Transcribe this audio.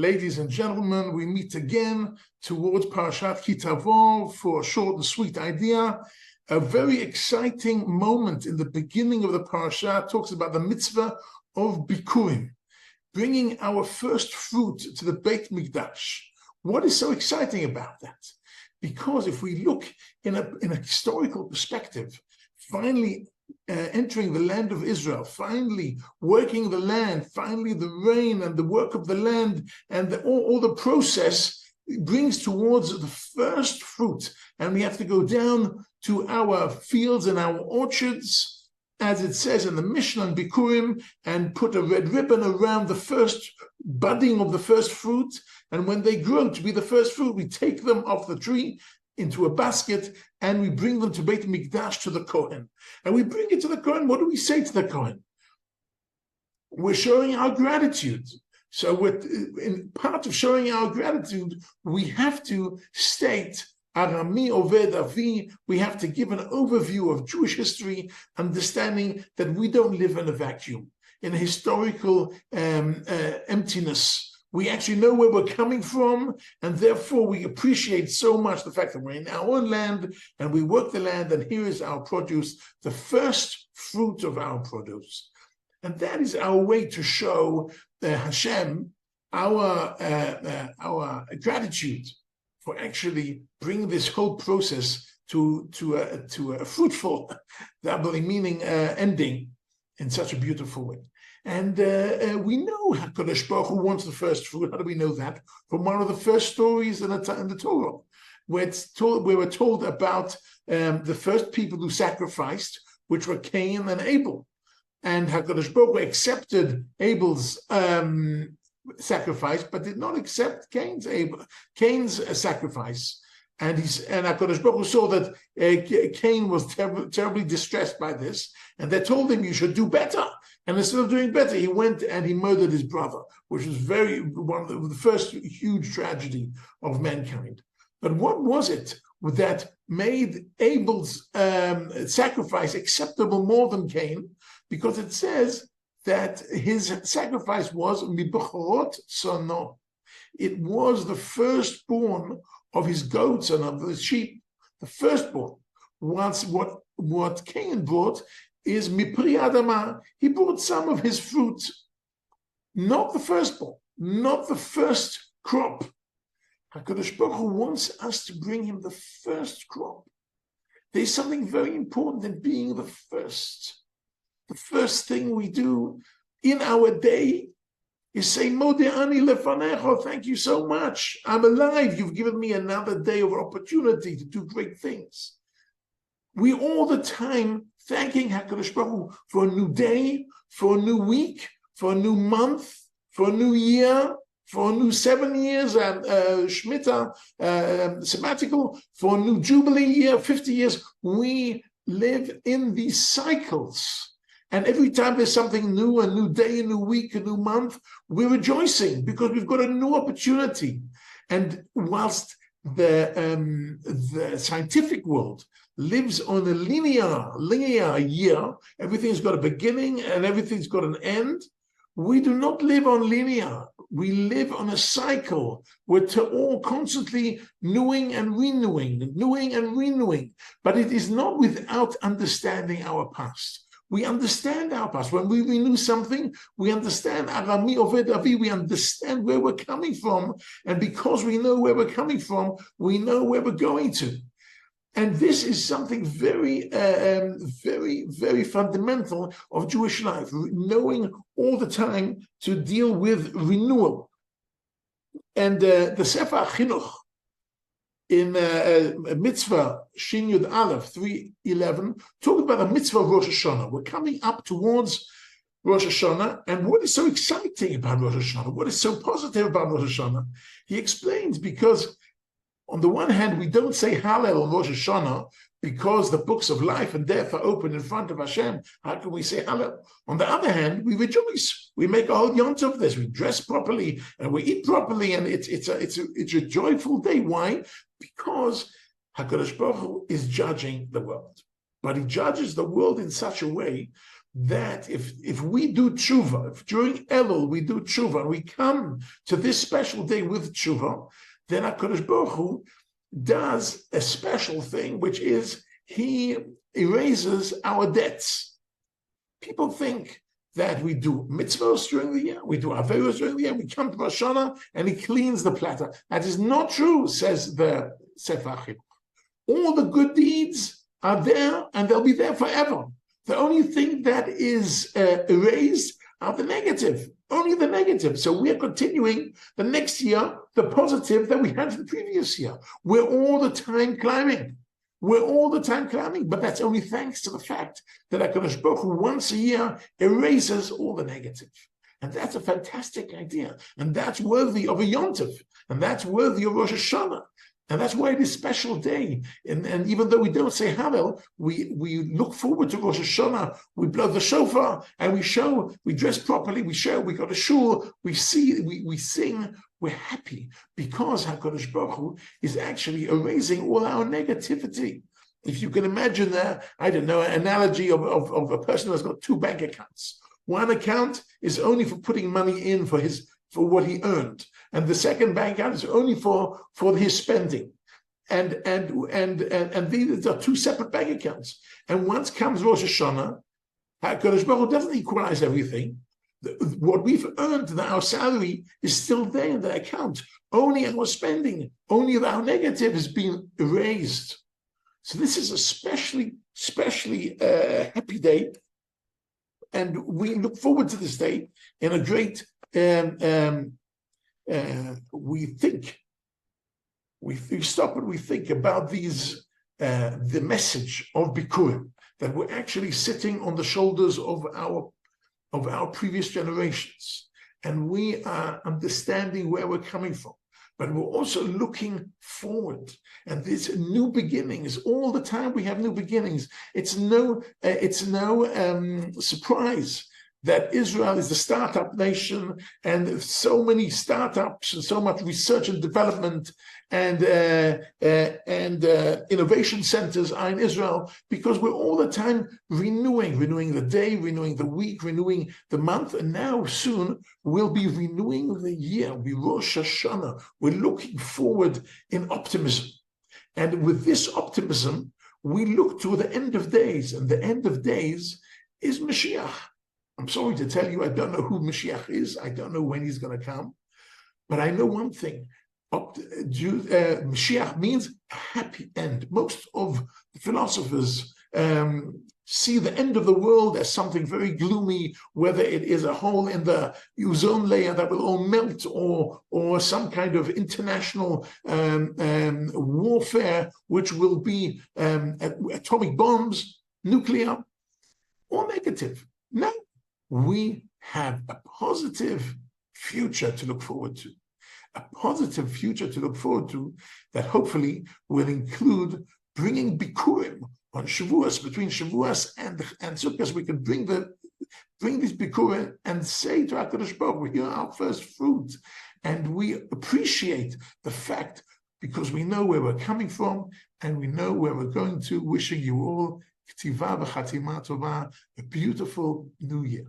Ladies and gentlemen, we meet again towards Parashat Ki Tavo for a short and sweet idea. A very exciting moment in the beginning of the parasha talks about the mitzvah of Bikurim, bringing our first fruit to the Beit Mikdash. What is so exciting about that? Because if we look in a historical perspective, finally entering the land of Israel, finally working the land, finally the rain and the work of the land and all the process brings towards the first fruit. And we have to go down to our fields and our orchards, as it says in the Mishnah on Bikurim, and put a red ribbon around the first budding of the first fruit. And when they grow to be the first fruit, we take them off the tree into a basket, and we bring them to Beit Mikdash, to the Kohen. And we bring it to the Kohen. What do we say to the Kohen? We're showing our gratitude. So in part of showing our gratitude, we have to state Arami Oved Avi. We have to give an overview of Jewish history, understanding that we don't live in a vacuum, in a historical emptiness. We actually know where we're coming from, and therefore we appreciate so much the fact that we're in our own land and we work the land, and here is our produce, the first fruit of our produce. And that is our way to show Hashem our gratitude for actually bringing this whole process to a fruitful, doubly meaning ending in such a beautiful way. And we know HaKadosh Baruch Hu wants the first fruit. How do we know that? From one of the first stories in the Torah, where we're told about the first people who sacrificed, which were Cain and Abel. And HaKadosh Baruch Hu accepted Abel's sacrifice, but did not accept Cain's sacrifice. And HaKadosh Baruch Hu saw that Cain was terribly distressed by this, and they told him, you should do better. And instead of doing better, he went and he murdered his brother, which was one of the first huge tragedy of mankind. But what was it that made Abel's sacrifice acceptable more than Cain? Because it says that his sacrifice was mibechorot sono. It was the firstborn of his goats and of his sheep, the firstborn. Once what Cain brought is mipri adama. He brought some of his fruit, not the firstborn, not the first crop. HaKadosh Baruch Hu wants us to bring him the first crop. There's something very important in being the first. The first thing we do in our day is say, Mode'ani lefanecho, thank you so much. I'm alive. You've given me another day of opportunity to do great things. We all the time thanking HaKadosh Baruch Hu for a new day, for a new week, for a new month, for a new year, for a new 7 years and Shemitah, sabbatical, for a new Jubilee year, 50 years. We live in these cycles. And every time there's something new, a new day, a new week, a new month, we're rejoicing because we've got a new opportunity. And whilst the scientific world lives on a linear year, everything's got a beginning and everything's got an end, we do not live on linear. We live on a cycle. We're all constantly renewing and renewing. But it is not without understanding our past. We understand our past. When we renew something, we understand Arami Oved Avi, we understand where we're coming from. And because we know where we're coming from, we know where we're going to. And this is something very, very, very fundamental of Jewish life, knowing all the time to deal with renewal. And the Sefer Chinuch, in Mitzvah Shin Yud Aleph 3:11, talk about the Mitzvah of Rosh Hashanah. We're coming up towards Rosh Hashanah, and what is so exciting about Rosh Hashanah? What is so positive about Rosh Hashanah? He explains, because on the one hand, we don't say Hallel on Rosh Hashanah because the books of life and death are open in front of Hashem. How can we say Hallel? On the other hand, we rejoice. We make a whole yont of this. We dress properly and we eat properly, and it's a joyful day. Why? Because HaKadosh Baruch Hu is judging the world. But he judges the world in such a way that if we do tshuva, if during Elul we do tshuva, and we come to this special day with tshuva, then HaKadosh Baruch Hu does a special thing, which is He erases our debts. People think that we do mitzvahs during the year, we do averos during the year, we come to Rosh Hashanah and He cleans the platter. That is not true, says the Sefer HaChinuch. All the good deeds are there and they'll be there forever. The only thing that is erased are the negative, only the negative. So we're continuing the next year, the positive that we had the previous year. We're all the time climbing. We're all the time climbing, but that's only thanks to the fact that HaKadosh Baruch Hu once a year erases all the negative. And that's a fantastic idea. And that's worthy of a Yom Tov. And that's worthy of Rosh Hashanah. And that's why it is a special day. And even though we don't say Hallel, we look forward to Rosh Hashanah, we blow the shofar, and we dress properly, we go to shul, we sing, we're happy, because HaKadosh Baruch Hu is actually erasing all our negativity. If you can imagine an analogy of a person who has got two bank accounts. One account is only for putting money in for what he earned, and the second bank account is only for his spending, and these are two separate bank accounts. And once comes Rosh Hashanah, HaKadosh Baruch Hu doesn't equalize everything. What we've earned, our salary, is still there in the account. Only our spending, only our negative is being erased. So this is a especially happy day, and we look forward to this day in a great. We stop and we think about these, the message of Bikurim, that we're actually sitting on the shoulders of our previous generations, and we are understanding where we're coming from, but we're also looking forward. And there's new beginnings all the time. We have new beginnings. It's no surprise that Israel is a startup nation, and so many startups and so much research and development and innovation centers are in Israel, because we're all the time renewing the day, renewing the week, renewing the month, and now soon we'll be renewing the year. We Rosh Hashanah. We're looking forward in optimism, and with this optimism, we look to the end of days, and the end of days is Mashiach. I'm sorry to tell you, I don't know who Mashiach is. I don't know when he's going to come. But I know one thing. Mashiach means a happy end. Most of the philosophers see the end of the world as something very gloomy, whether it is a hole in the ozone layer that will all melt, or some kind of international warfare, which will be atomic bombs, nuclear, or negative. No. We have a positive future to look forward to. A positive future to look forward to that hopefully will include bringing Bikurim on Shavuos, between Shavuos and Sukkot. We can bring these Bikurim and say to HaKadosh Baruch Hu, here are our first fruit. And we appreciate the fact, because we know where we're coming from and we know where we're going to. Wishing you all K'tiva v'chatima tova, a beautiful new year.